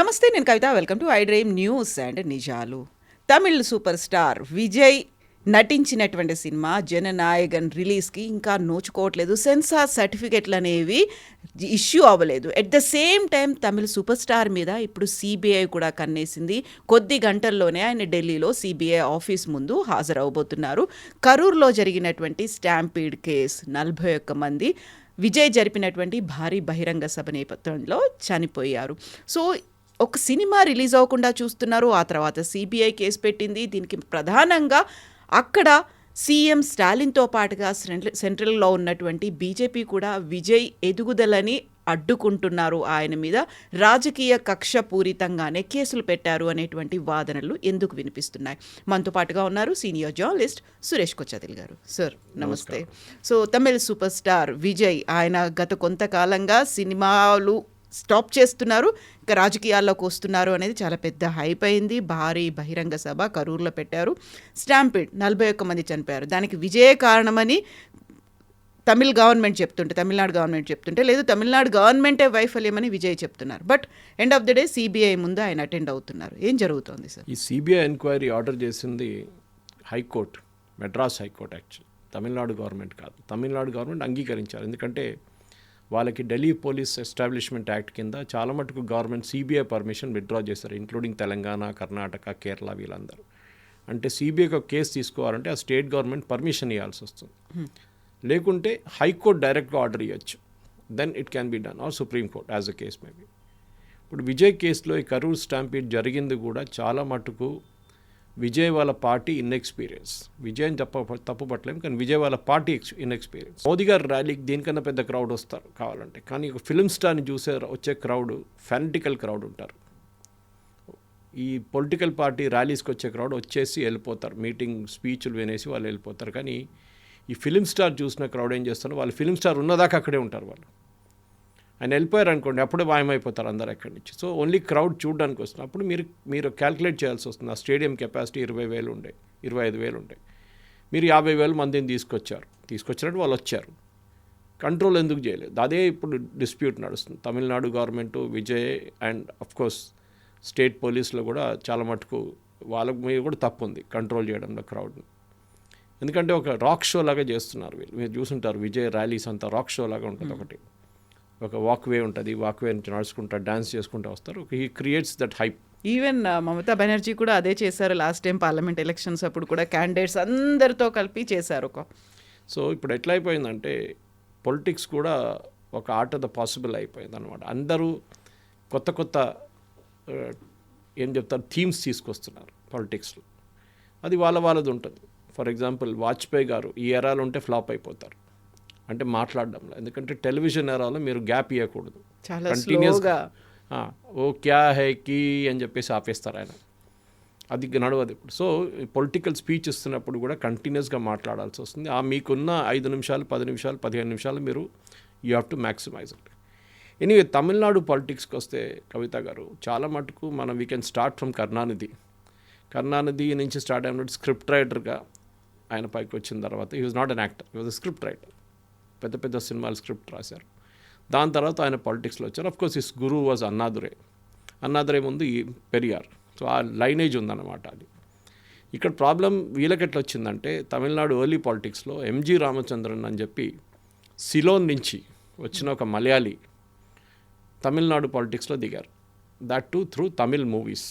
నమస్తే, నేను Kavitha. Welcome to I dream news and నిజాలు. తమిళ్ సూపర్ స్టార్ విజయ్ నటించినటువంటి సినిమా జననాయగన్ రిలీజ్కి ఇంకా నోచుకోవట్లేదు. సెన్సార్ సర్టిఫికెట్లు అనేవి ఇష్యూ అవ్వలేదు. At the same time Tamil super star మీద ఇప్పుడు సిబిఐ కూడా కన్నేసింది. కొద్ది గంటల్లోనే ఆయన ఢిల్లీలో సిబిఐ ఆఫీస్ ముందు హాజరవబోతున్నారు. కరూర్లో జరిగినటువంటి స్టాంపీడ్ కేస్ 41 మంది విజయ్ జరిపినటువంటి భారీ బహిరంగ సభ నేపథ్యంలో చనిపోయారు. సో ఒక సినిమా రిలీజ్ అవ్వకుండా చూస్తున్నారు. ఆ తర్వాత సిబిఐ కేసు పెట్టింది. దీనికి ప్రధానంగా అక్కడ సీఎం స్టాలిన్తో పాటుగా సెంట్రల్లో ఉన్నటువంటి బీజేపీ కూడా విజయ్ ఎదుగుదలని అడ్డుకుంటున్నారు, ఆయన మీద రాజకీయ కక్ష పూరితంగానే కేసులు పెట్టారు అనేటువంటి వాదనలు ఎందుకు వినిపిస్తున్నాయి. మనతో పాటుగా ఉన్నారు సీనియర్ జర్నలిస్ట్ సురేష్ కొచ్చాదిల్ గారు. సార్ నమస్తే. So Tamil super star Vijay, ఆయన గత కొంతకాలంగా సినిమాలు స్టాప్ చేస్తున్నారు, ఇంకా రాజకీయాల్లోకి వస్తున్నారు అనేది చాలా పెద్ద హైప్ అయింది. భారీ బహిరంగ సభ కరూర్లో పెట్టారు. స్టాంపీడ్ 41 మంది చనిపోయారు. దానికి విజయే కారణమని తమిళనాడు గవర్నమెంట్ చెప్తుంటే లేదు, తమిళనాడు గవర్నమెంటే వైఫల్యమని విజయ్ చెప్తున్నారు. But end of the day CBI ముందు ఆయన అటెండ్ అవుతున్నారు. ఏం జరుగుతోంది సార్? ఈ సిబిఐ ఎంక్వైరీ ఆర్డర్ చేసింది high court, Madras high court. Actual Tamil Nadu government కాదు. తమిళనాడు గవర్నమెంట్ అంగీకరించారు. ఎందుకంటే వాళ్ళకి ఢిల్లీ పోలీస్ ఎస్టాబ్లిష్మెంట్ యాక్ట్ కింద చాలా మటుకు గవర్నమెంట్ సిబిఐ పర్మిషన్ విత్డ్రా చేశారు, ఇంక్లూడింగ్ తెలంగాణ, కర్ణాటక, కేరళ వీళ్ళందరూ. అంటే సిబిఐకి ఒక కేసు తీసుకోవాలంటే ఆ స్టేట్ గవర్నమెంట్ పర్మిషన్ ఇవ్వాల్సి వస్తుంది. లేకుంటే హైకోర్టు డైరెక్ట్గా ఆర్డర్ ఇవ్వచ్చు. Then it can be done, or supreme court as a case maybe. ఇప్పుడు విజయ్ కేసులో ఈ కరూర్ స్టాంపీడ్ జరిగింది కూడా చాలా మటుకు విజయ్ వాళ్ళ పార్టీ ఇన్ఎక్స్పీరియన్స్. విజయ్ తప్పు పట్టలేము, కానీ విజయ్ వాళ్ళ పార్టీ ఇన్ఎక్స్పీరియన్స్. మోదీ గారు ర్యాలీకి దీనికన్నా పెద్ద క్రౌడ్ వస్తారు కావాలంటే, కానీ ఒక ఫిల్మ్ స్టార్ని వచ్చే క్రౌడ్ ఫెనటికల్ క్రౌడ్ ఉంటారు. ఈ పొలిటికల్ పార్టీ ర్యాలీస్కి వచ్చే క్రౌడ్ వచ్చేసి వెళ్ళిపోతారు, మీటింగ్ స్పీచ్లు వినేసి వాళ్ళు వెళ్ళిపోతారు. కానీ ఈ ఫిలిం స్టార్ చూసిన క్రౌడ్ ఏం చేస్తారు, వాళ్ళు ఫిలిం స్టార్ ఉన్నదాకా అక్కడే ఉంటారు. వాళ్ళు ఆయన వెళ్ళిపోయారు అనుకోండి, అప్పుడే మాయమైపోతారు అందరు ఎక్కడి నుంచి. సో ఓన్లీ క్రౌడ్ చూడడానికి వస్తుంది. అప్పుడు మీరు క్యాల్కులేట్ చేయాల్సి వస్తుంది. ఆ స్టేడియం కెపాసిటీ 20,000 ఉండే, 25,000 ఉండే. మీరు 50,000 మందిని తీసుకొచ్చినట్టు వాళ్ళు వచ్చారు. కంట్రోల్ ఎందుకు చేయలేదు? అదే ఇప్పుడు డిస్ప్యూట్ నడుస్తుంది. Tamil Nadu government, Vijay and of course state పోలీసులో కూడా చాలా మటుకు వాళ్ళ మీద కూడా తప్పు ఉంది కంట్రోల్ చేయడంలో క్రౌడ్ని. ఎందుకంటే ఒక రాక్ షో లాగా చేస్తున్నారు వీళ్ళు. మీరు చూసుంటారు విజయ్ ర్యాలీస్ అంతా రాక్ షో లాగా ఉంటుంది. ఒకటి ఒక వాక్వే ఉంటుంది, వాక్వే నుంచి నడుచుకుంటా డాన్స్ చేసుకుంటూ వస్తారు. He creates that hype. Even Mamata Banerjee కూడా అదే చేశారు. లాస్ట్ టైం పార్లమెంట్ ఎలక్షన్స్ అప్పుడు కూడా క్యాండిడేట్స్ అందరితో కలిపి చేశారు. సో ఇప్పుడు ఎట్లా అయిపోయిందంటే పొలిటిక్స్ కూడా ఒక ఆర్ట్ ఆఫ్ ద పాసిబుల్ అయిపోయింది అనమాట. అందరూ కొత్త ఏం చెప్తారు థీమ్స్ తీసుకొస్తున్నారు పొలిటిక్స్లో. అది వాళ్ళది ఉంటుంది. ఫర్ ఎగ్జాంపుల్ వాజ్పేయి గారు ఈ ఎరాలో ఉంటే ఫ్లాప్ అయిపోతారు, అంటే మాట్లాడడంలో. ఎందుకంటే టెలివిజన్ ఎరాలో మీరు గ్యాప్ ఇవ్వకూడదు, కంటిన్యూస్గా ఓ క్యా హై కీ అని చెప్పేసి ఆపేస్తారు ఆయన. అది నడవదు ఇప్పుడు. సో పొలిటికల్ స్పీచ్ ఇస్తున్నప్పుడు కూడా కంటిన్యూస్గా మాట్లాడాల్సి వస్తుంది. మీకున్న 5 నిమిషాలు, 10 నిమిషాలు, 15 నిమిషాలు మీరు you have to maximize it. Anyway Tamil Nadu పాలిటిక్స్కి వస్తే కవిత గారు, చాలా మటుకు we can start from Karunanidhi నుంచి స్టార్ట్ అయినట్టు స్క్రిప్ట్ రైటర్గా ఆయన పైకి వచ్చిన తర్వాత he was not an actor, he was a script writer. పెద్ద సినిమాలు స్క్రిప్ట్ రాశారు. దాని తర్వాత ఆయన పాలిటిక్స్లో వచ్చారు. Of course his guru was Annadurai ముందు ఈ పెరియార్. సో ఆ లైనేజ్ ఉందన్నమాట. అది ఇక్కడ ప్రాబ్లం వీళ్ళకి ఎట్లా వచ్చిందంటే తమిళనాడు ఎర్లీ పాలిటిక్స్లో ఎంజి రామచంద్రన్ అని చెప్పి సిలోన్ నుంచి వచ్చిన ఒక మలయాళీ తమిళనాడు పాలిటిక్స్లో దిగారు. That to through Tamil movies.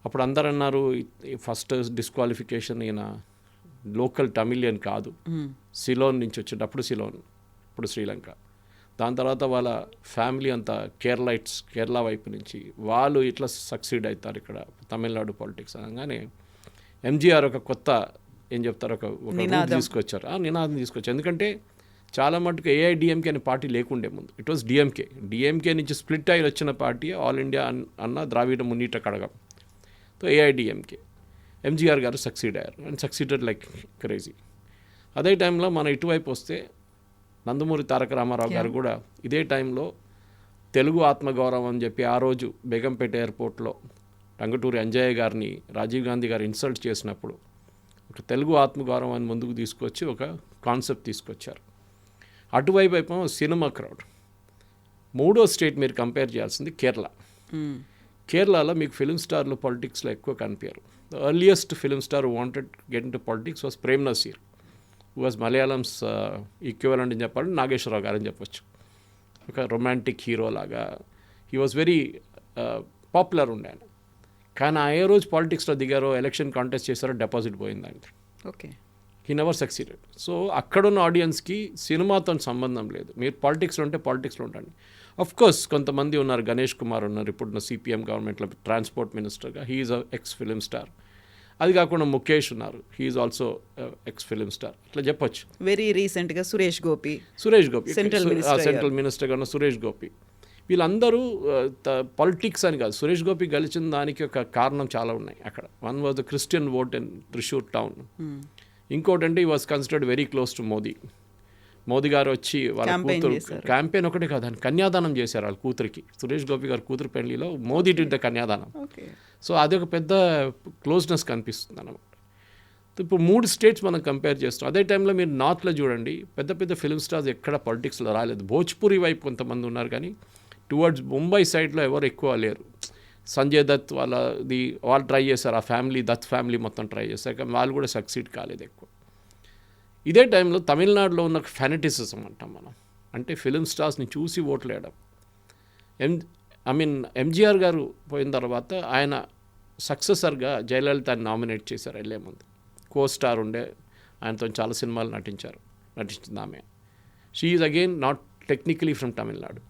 అప్పుడు అందరు అన్నారు ఫస్ట్ డిస్క్వాలిఫికేషన్ ఈయన లోకల్ తమిళియన్ కాదు, సిలోన్ నుంచి వచ్చేటప్పుడు సిలోన్, ఇప్పుడు శ్రీలంక. దాని తర్వాత వాళ్ళ ఫ్యామిలీ అంతా కేరళ వైపు నుంచి వాళ్ళు ఇట్లా సక్సీడ్ అవుతారు ఇక్కడ తమిళనాడు పాలిటిక్స్ అనగానే ఎంజీఆర్ ఒక కొత్త ఏం చెప్తారు ఒక నినాదం తీసుకొచ్చారు. ఎందుకంటే చాలా మటుకు ఏఐడిఎంకే అనే పార్టీ లేకుండే ముందు. ఇట్ వాజ్ డిఎంకే నుంచి స్ప్లిట్ అయి వచ్చిన పార్టీ ఆల్ ఇండియా అన్న ద్రావిడ మున్నీట కడగం. సో ఏఐడిఎంకే ఎంజీఆర్ గారు సక్సీడ్ అయ్యారు అండ్ సక్సీడెడ్ లైక్ క్రేజీ. అదే టైంలో మన ఇటువైపు వస్తే నందమూరి తారక రామారావు గారు కూడా ఇదే టైంలో తెలుగు ఆత్మగౌరవం అని చెప్పి ఆ రోజు బేగంపేట ఎయిర్పోర్ట్లో టంగుటూరి అంజయ్య గారిని రాజీవ్ గాంధీ గారు ఇన్సల్ట్ చేసినప్పుడు ఒక తెలుగు ఆత్మగౌరవాన్ని ముందుకు తీసుకొచ్చి ఒక కాన్సెప్ట్ తీసుకొచ్చారు. అటువైపు సినిమా క్రౌడ్. మూడో స్టేట్ మీరు కంపేర్ చేయాల్సింది కేరళ. కేరళలో మీకు ఫిలిం స్టార్లు పాలిటిక్స్లో ఎక్కువ కనిపించారు. The earliest film star wanted get into politics was Prem Nazir, who was Malayalam's equivalent అని చెప్పాలి నాగేశ్వరరావు గారు అని చెప్పొచ్చు. ఒక రొమాంటిక్ హీరో లాగా హీ వాజ్ వెరీ పాపులర్ ఉండే ఆయన. కానీ ఆ ఏ రోజు పాలిటిక్స్లో దిగారో, ఎలక్షన్ కాంటెస్ట్ చేశారో, డిపాజిట్ పోయింది ఆయనకి. Okay, he never succeeded. So అక్కడున్న ఆడియన్స్కి సినిమాతో సంబంధం లేదు. మీరు పాలిటిక్స్లో ఉంటే పాలిటిక్స్లో ఉండండి. అఫ్ కోర్స్ కొంతమంది ఉన్నారు, గణేష్ కుమార్ ఉన్నారు ఇప్పుడున్న సిపిఎం గవర్నమెంట్లో ట్రాన్స్పోర్ట్ మినిస్టర్గా, హీఈస్ ఎక్స్ ఫిలిం స్టార్. అది కాకుండా ముఖేష్ ఉన్నారు, he is also ex film star. అట్లా చెప్పొచ్చు. వెరీ రీసెంట్గా సురేష్ గోపి సెంట్రల్ మినిస్టర్గా ఉన్న సురేష్ గోపి, వీళ్ళందరూ పాలిటిక్స్ అని కాదు, సురేష్ గోపి గెలిచిన దానికి ఒక కారణం చాలా ఉన్నాయి అక్కడ. One was the Christian vote in Thrissur town. ఇంకోటి అంటే ఈ was considered very close to Modi గారు వచ్చి వాళ్ళ కూతురు క్యాంపెయిన్ ఒకటే కాదు, ఆయన కన్యాదానం చేశారు వాళ్ళ కూతురికి. సురేష్ గోపి గారి కూతురు పెళ్లిలో మోదీ డిడ్ కన్యాదానం. సో అది ఒక పెద్ద క్లోజ్నెస్ కనిపిస్తుంది అన్నమాట. ఇప్పుడు 3 స్టేట్స్ మనం కంపేర్ చేస్తాం. అదే టైంలో మీరు నార్త్లో చూడండి, పెద్ద పెద్ద ఫిల్మ్ స్టార్స్ ఎక్కడ పాలిటిక్స్లో రాలేదు. భోజ్పురి వైపు కొంతమంది ఉన్నారు, కానీ టువర్డ్స్ ముంబై సైడ్లో ఎవరు ఎక్కువ లేరు. సంజయ్ దత్ వాళ్ళు ట్రై చేశారు, ఆ ఫ్యామిలీ దత్ ఫ్యామిలీ మొత్తం ట్రై చేశారు, కానీ వాళ్ళు కూడా సక్సీడ్ కాలేదు ఎక్కువ. ఇదే టైంలో తమిళనాడులో ఉన్న ఫెనటిసిజం అంటాం మనం, అంటే ఫిలిం స్టార్స్ని చూసి ఓట్లు వేయడం. ఎంజీఆర్ గారు పోయిన తర్వాత ఆయన సక్సెసర్గా జయలలితని నామినేట్ చేశారు వెళ్ళే ముందు. కో స్టార్ ఉండే, ఆయనతో చాలా సినిమాలు నటించింది ఆమె. She is again not technically from Tamil Nadu,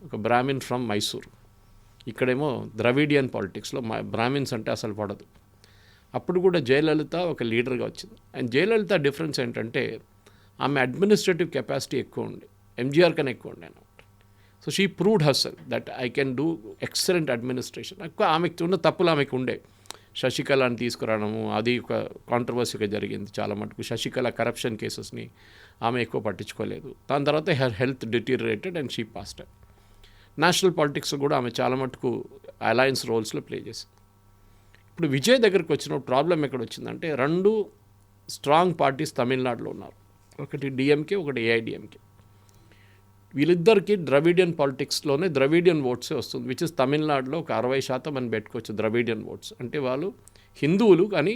ఒక బ్రాహ్మిన్ ఫ్రమ్ మైసూర్. ఇక్కడేమో ద్రవిడియన్ పాలిటిక్స్లో బ్రాహ్మిన్స్ అంటే అసలు పడదు. అప్పుడు కూడా జయలలిత ఒక లీడర్గా వచ్చింది. అండ్ జయలలిత డిఫరెన్స్ ఏంటంటే ఆమె అడ్మినిస్ట్రేటివ్ కెపాసిటీ ఎక్కువ ఉండే, ఎంజీఆర్ కన్నా ఎక్కువ ఉండే అనమాట. So she proved herself that I can do excellent administration. ఎక్కువ ఆమెకు ఉన్న తప్పులు ఆమెకు ఉండే. శశికళని తీసుకురావడము అది ఒక కాంట్రవర్సీగా జరిగింది చాలా మటుకు. శశికళ కరప్షన్ కేసెస్ని ఆమె ఎక్కువ పట్టించుకోలేదు. దాని తర్వాత her health deteriorated and she passed. National politics కూడా ఆమె చాలా మటుకు అలయన్స్ రోల్స్లో ప్లే చేసింది. ఇప్పుడు విజయ్ దగ్గరికి వచ్చిన ప్రాబ్లం ఎక్కడ వచ్చిందంటే 2 స్ట్రాంగ్ పార్టీస్ తమిళనాడులో ఉన్నారు, ఒకటి డిఎంకే, ఒకటి ఏఐడిఎంకే. వీళ్ళిద్దరికి ద్రవిడియన్ పాలిటిక్స్లోనే ద్రవిడియన్ ఓట్సే వస్తుంది, విచ్ ఇస్ తమిళనాడులో ఒక 60% అని పెట్టుకోవచ్చు ద్రవిడియన్ ఓట్స్. అంటే వాళ్ళు హిందువులు, కానీ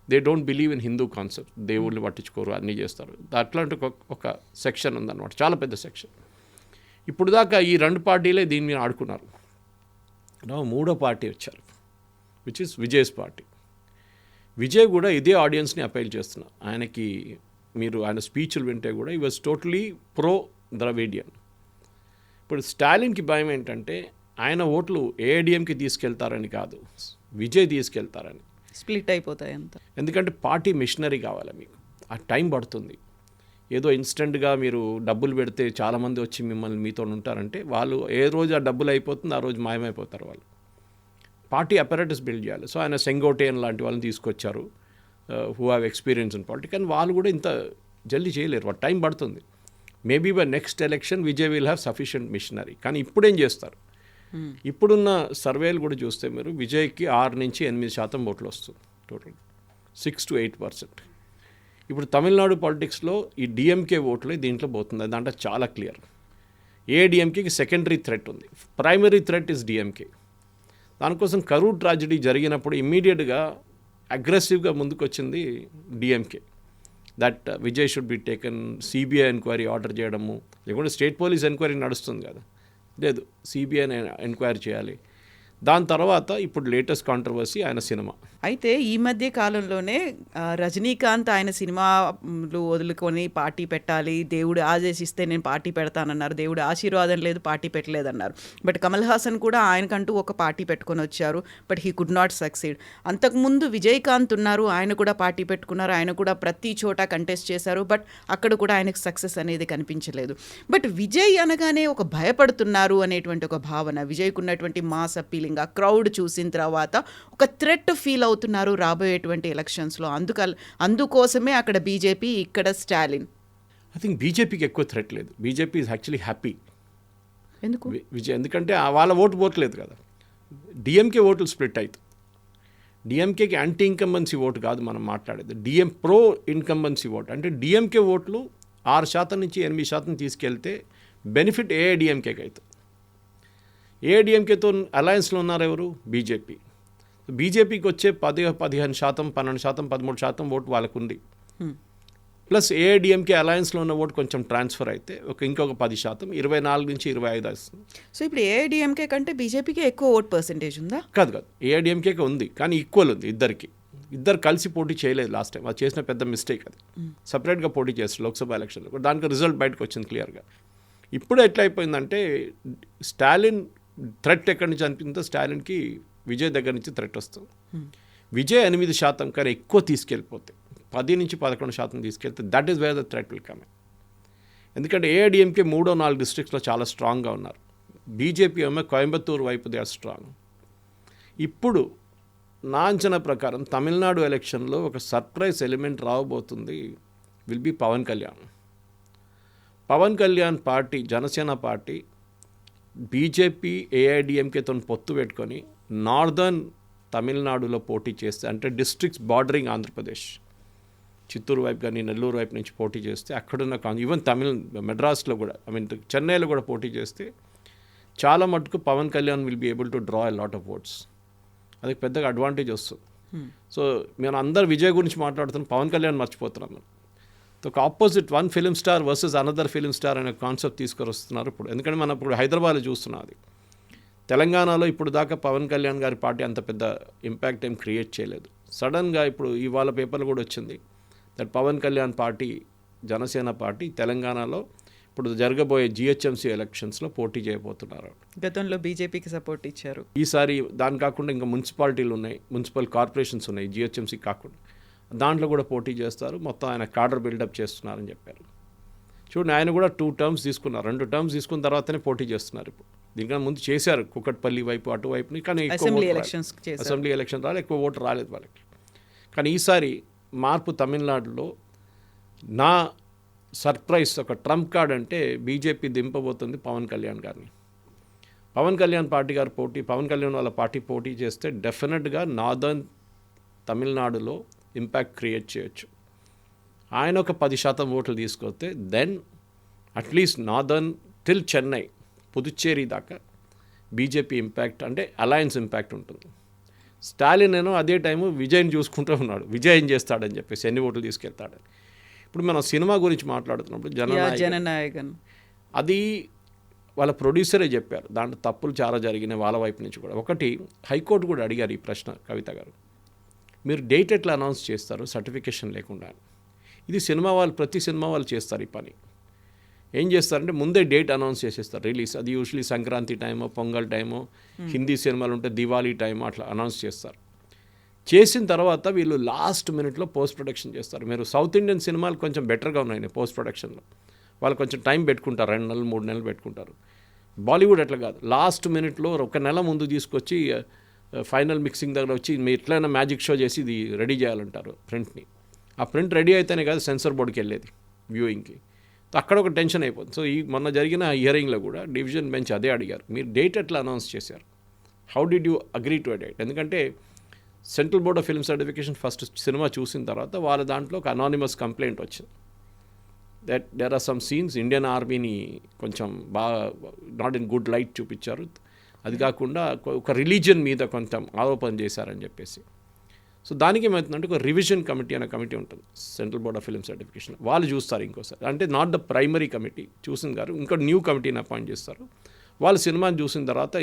they don't believe in Hindu concept, దేవుళ్ళని పట్టించుకోరు, అన్నీ చేస్తారు. అట్లాంటి ఒక సెక్షన్ ఉందన్నమాట, చాలా పెద్ద సెక్షన్. ఇప్పుడు దాకా ఈ 2 పార్టీలే దీని మీద ఆడుకున్నారు. మూడో పార్టీ వచ్చారు, which is Vijay's party. Vijay కూడా ఇదే ఆడియన్స్ని అపీల్ చేస్తున్నారు. ఆయనకి మీరు ఆయన స్పీచ్లు వింటే కూడా ఈ వాజ్ టోటలీ ప్రో ద్రవిడియన్. ఇప్పుడు స్టాలిన్కి భయం ఏంటంటే ఆయన ఓట్లు ఏఐడిఎంకి తీసుకెళ్తారని కాదు, విజయ్ తీసుకెళ్తారని. స్ప్లిట్ అయిపోతాయి అంత. ఎందుకంటే పార్టీ మిషనరీ కావాలి మీకు, ఆ టైం పడుతుంది. ఏదో ఇన్స్టెంట్గా మీరు డబ్బులు పెడితే చాలామంది వచ్చి మిమ్మల్ని మీతో ఉంటారంటే వాళ్ళు ఏ రోజు ఆ డబ్బులు అయిపోతుంది ఆ రోజు మాయమైపోతారు వాళ్ళు. పార్టీ అపరేటస్ బిల్డ్ చేయాలి. సో ఆయన సెంగోటేన్ లాంటి వాళ్ళని తీసుకొచ్చారు, who have experience in politics. కానీ వాళ్ళు కూడా ఇంత జల్దీ చేయలేరు, వాళ్ళ టైం పడుతుంది. Maybe by next election Vijay will have sufficient machinery. కానీ ఇప్పుడేం చేస్తారు, ఇప్పుడున్న సర్వేలు కూడా చూస్తే మీరు విజయ్కి 6 నుంచి 8% ఓట్లు వస్తుంది, టోటల్ 6 to 8%. ఇప్పుడు తమిళనాడు పాలిటిక్స్లో ఈ డిఎంకే ఓట్లే దీంట్లో పోతుంది, దాంట్లో చాలా క్లియర్. ఏఐడిఎంకేకి సెకండరీ థ్రెట్ ఉంది, ప్రైమరీ థ్రెట్ ఇస్ డిఎంకే. దానికోసం కరూర్ ట్రాజడీ జరిగినప్పుడు ఇమ్మీడియట్గా అగ్రెసివ్గా ముందుకు వచ్చింది DMK, that Vijay should be taken, CBI enquiry order చేయడము. లేకుంటే స్టేట్ పోలీస్ ఎంక్వైరీ నడుస్తుంది కదా, లేదు సిబిఐని ఎంక్వైరీ చేయాలి. దాని తర్వాత ఇప్పుడు లేటెస్ట్ కాంట్రవర్సీ ఆయన సినిమా. అయితే ఈ మధ్య కాలంలోనే రజనీకాంత్ ఆయన సినిమాలు వదులుకొని పార్టీ పెట్టాలి, దేవుడు ఆదేశిస్తే నేను పార్టీ పెడతానన్నారు, దేవుడు ఆశీర్వాదం లేదు పార్టీ పెట్టలేదన్నారు. బట్ కమల్ హాసన్ కూడా ఆయనకంటూ ఒక పార్టీ పెట్టుకొని వచ్చారు, but he could not succeed. అంతకుముందు విజయకాంత్ ఉన్నారు, ఆయన కూడా పార్టీ పెట్టుకున్నారు, ఆయన కూడా ప్రతి చోట కంటెస్ట్ చేశారు, బట్ అక్కడ కూడా ఆయనకు సక్సెస్ అనేది కనిపించలేదు. బట్ విజయ్ అనగానే ఒక భయపడుతున్నారు అనేటువంటి ఒక భావన, విజయ్కు ఉన్నటువంటి మాస్ అప్పీలింగ్, ఆ క్రౌడ్ చూసిన తర్వాత ఒక థ్రెట్ ఫీల్ అవుతున్నారు రాబోయేటువంటి ఎలక్షన్స్లో. అందుకోసమే అక్కడ బీజేపీ, ఇక్కడ స్టాలిన్. ఐ థింక్ బీజేపీకి ఎక్కువ థ్రెట్ లేదు, బీజేపీ ఈజ్ యాక్చువల్లీ హ్యాపీ. ఎందుకు విజయ్? ఎందుకంటే వాళ్ళ ఓటు పోట్లేదు కదా, డిఎంకే ఓట్లు స్ప్లిట్ అవుతుంది. డిఎంకేకి యాంటీ ఇన్కంబెన్సీ ఓటు కాదు మనం మాట్లాడేది, ప్రో ఇన్కంబెన్సీ ఓటు. అంటే డిఎంకే ఓట్లు 6% నుంచి 8% తీసుకెళ్తే బెనిఫిట్ ఏఐడిఎంకేకి అవుతుంది. ఏఐడిఎంకేతో అలయన్స్లో ఉన్నారు ఎవరు? బీజేపీ. బీజేపీకి వచ్చే 15%, 12%, 13% ఓటు వాళ్ళకు ఉంది. ప్లస్ ఏఐడిఎంకే అలయన్స్లో ఉన్న ఓటు కొంచెం ట్రాన్స్ఫర్ అయితే ఇంకొక 10%, 24 నుంచి 25 వస్తుంది. సో ఇప్పుడు ఏఐడిఎంకే కంటే బీజేపీకి ఎక్కువ ఓట్ పర్సెంటేజ్ ఉందా? కాదు, ఏఐడిఎంకేకి ఉంది, కానీ ఈక్వల్ ఉంది ఇద్దరు కలిసి పోటీ చేయలేదు లాస్ట్ టైం. అది చేసిన పెద్ద మిస్టేక్. అది సపరేట్గా పోటీ చేస్తారు లోక్సభ ఎలక్షన్లో. దానికి రిజల్ట్ బయటకు వచ్చింది క్లియర్గా. ఇప్పుడు ఎట్లా అయిపోయిందంటే స్టాలిన్ థ్రెట్ ఎక్కడి నుంచి అనిపించిందో స్టాలిన్కి విజయ్ దగ్గర నుంచి థ్రెట్ వస్తుంది. విజయ్ 8% కానీ ఎక్కువ తీసుకెళ్ళిపోతే 10 నుంచి 11% తీసుకెళ్తే that is where the threat will come. ఎందుకంటే ఏఐడిఎంకే 3-4 డిస్ట్రిక్ట్స్లో చాలా స్ట్రాంగ్గా ఉన్నారు. బీజేపీ ఏమో కోయంబత్తూరు వైపు దే ఆర్ స్ట్రాంగ్. ఇప్పుడు నా అంచనా ప్రకారం తమిళనాడు ఎలక్షన్లో ఒక సర్ప్రైజ్ ఎలిమెంట్ రావబోతుంది. Will be Pawan Kalyan. Pawan Kalyan party, Janasena party BJP ఏఐడిఎంకేతో పొత్తు పెట్టుకొని నార్దర్న్ తమిళనాడులో పోటీ చేస్తే, అంటే డిస్ట్రిక్ట్స్ బార్డరింగ్ ఆంధ్రప్రదేశ్, చిత్తూరు వైపు కానీ నెల్లూరు వైపు నుంచి పోటీ చేస్తే, అక్కడున్న ఈవెన్ మెడ్రాస్లో కూడా, చెన్నైలో కూడా పోటీ చేస్తే చాలా మటుకు Pawan Kalyan will be able to draw a lot of votes. అది పెద్దగా అడ్వాంటేజ్ వస్తుంది. సో మేము అందరు విజయ్ గురించి మాట్లాడుతున్నాం, పవన్ కళ్యాణ్ మర్చిపోతున్నాం. మనం ఒక opposite one film star versus another film star అనే కాన్సెప్ట్ తీసుకొని వస్తున్నారు ఇప్పుడు. ఎందుకంటే మనం ఇప్పుడు హైదరాబాద్లో చూస్తున్నాం. అది తెలంగాణలో ఇప్పుడు దాకా పవన్ కళ్యాణ్ గారి పార్టీ అంత పెద్ద ఇంపాక్ట్ ఏం క్రియేట్ చేయలేదు. సడన్గా ఇప్పుడు ఇవాళ పేపర్లు కూడా వచ్చింది that Pawan Kalyan party, Janasena party తెలంగాణలో ఇప్పుడు జరగబోయే జిహెచ్ఎంసీ ఎలక్షన్స్లో పోటీ చేయబోతున్నారు. గతంలో బీజేపీకి సపోర్ట్ ఇచ్చారు. ఈసారి దాని కాకుండా ఇంకా మున్సిపాలిటీలు ఉన్నాయి, మున్సిపల్ కార్పొరేషన్స్ ఉన్నాయి జిహెచ్ఎంసీ కాకుండా, దాంట్లో కూడా పోటీ చేస్తారు. మొత్తం ఆయన కాడర్ బిల్డప్ చేస్తున్నారని చెప్పారు. చూడండి, ఆయన కూడా 2 టర్మ్స్ తీసుకున్నారు. 2 టర్మ్స్ తీసుకున్న తర్వాతనే పోటీ చేస్తున్నారు. ఇప్పుడు దీనికన్నా ముందు చేశారు కుకట్పల్లి వైపు, అటువైపుని, కానీ అసెంబ్లీ ఎలక్షన్ రాలేదు, ఎక్కువ ఓటు రాలేదు వాళ్ళకి. కానీ ఈసారి మార్పు తమిళనాడులో నా సర్ప్రైజ్ ఒక ట్రంప్ కార్డ్ అంటే బీజేపీ దింపబోతుంది పవన్ కళ్యాణ్ గారిని. పవన్ కళ్యాణ్ పార్టీ గారు పవన్ కళ్యాణ్ వాళ్ళ పార్టీ పోటీ చేస్తే డెఫినెట్గా నార్దర్న్ తమిళనాడులో ఇంపాక్ట్ క్రియేట్ చేయొచ్చు. ఆయన ఒక 10% ఓట్లు తీసుకొస్తే then at least northern till Chennai, Puducherry దాకా బీజేపీ ఇంపాక్ట్, అంటే అలయన్స్ ఇంపాక్ట్ ఉంటుంది. స్టాలిన్ ఏమో అదే టైము విజయ్ని చూసుకుంటూ ఉన్నాడు, విజయ్ ఏం చేస్తాడని చెప్పేసి, ఎన్ని ఓట్లు తీసుకెళ్తాడని. ఇప్పుడు మనం సినిమా గురించి మాట్లాడుతున్నప్పుడు జననాయకన్ అది వాళ్ళ ప్రొడ్యూసరే చెప్పారు, దాంట్లో తప్పులు చాలా జరిగినాయి వాళ్ళ వైపు నుంచి కూడా. ఒకటి, హైకోర్టు కూడా అడిగారు ఈ ప్రశ్న కవిత గారు, మీరు డేట్ ఎట్లా అనౌన్స్ చేస్తారు సర్టిఫికేషన్ లేకుండా? ఇది సినిమా వాళ్ళు, ప్రతి సినిమా వాళ్ళు చేస్తారు ఈ పని. ఏం చేస్తారంటే ముందే డేట్ అనౌన్స్ చేసేస్తారు రిలీజ్. అది యూజువలీ సంక్రాంతి టైమో, పొంగల్ టైమో, హిందీ సినిమాలు ఉంటే దివాళీ టైమో అట్లా అనౌన్స్ చేస్తారు. చేసిన తర్వాత వీళ్ళు లాస్ట్ మినిట్లో పోస్ట్ ప్రొడక్షన్ చేస్తారు. మీరు సౌత్ ఇండియన్ సినిమాలు కొంచెం బెటర్గా ఉన్నాయి పోస్ట్ ప్రొడక్షన్లో, వాళ్ళు కొంచెం టైం పెట్టుకుంటారు, 2 నెలలు 3 నెలలు పెట్టుకుంటారు. బాలీవుడ్ అట్లా కాదు, లాస్ట్ మినిట్లో 1 నెల ముందు తీసుకొచ్చి ఫైనల్ మిక్సింగ్ దగ్గర వచ్చి మీరు ఎట్లయినా మ్యాజిక్ షో చేసి ఇది రెడీ చేయాలంటారు ప్రింట్ని. ఆ ప్రింట్ రెడీ అయితేనే కాదు సెన్సర్ బోర్డుకి వెళ్ళేది వ్యూయింగ్కి. అక్కడ ఒక టెన్షన్ అయిపోతుంది. సో మొన్న జరిగిన హియరింగ్లో కూడా డివిజన్ బెంచ్ అదే అడిగారు, మీరు డేట్ ఎట్లా అనౌన్స్ చేశారు, how did you agree to a date? ఎందుకంటే central board of film certification first cinema చూసిన తర్వాత వాళ్ళ దాంట్లో ఒక అనానిమస్ కంప్లైంట్ వచ్చింది that there are some scenes Indian ఆర్మీని కొంచెం బాగా నాట్ ఇన్ గుడ్ లైట్ చూపించారు, అది కాకుండా ఒక రిలీజియన్ మీద కొంచెం ఆరోపణ చేశారని చెప్పేసి. సో దానికి ఏమవుతుందంటే ఒక రివిజన్ కమిటీ అనే కమిటీ ఉంటుంది central board of film certification, వాళ్ళు చూస్తారు ఇంకోసారి, అంటే నాట్ ద ప్రైమరీ కమిటీ చూసిన గారు ఇంకో న్యూ కమిటీని అపాయింట్ చేస్తారు. వాళ్ళు సినిమాని చూసిన తర్వాత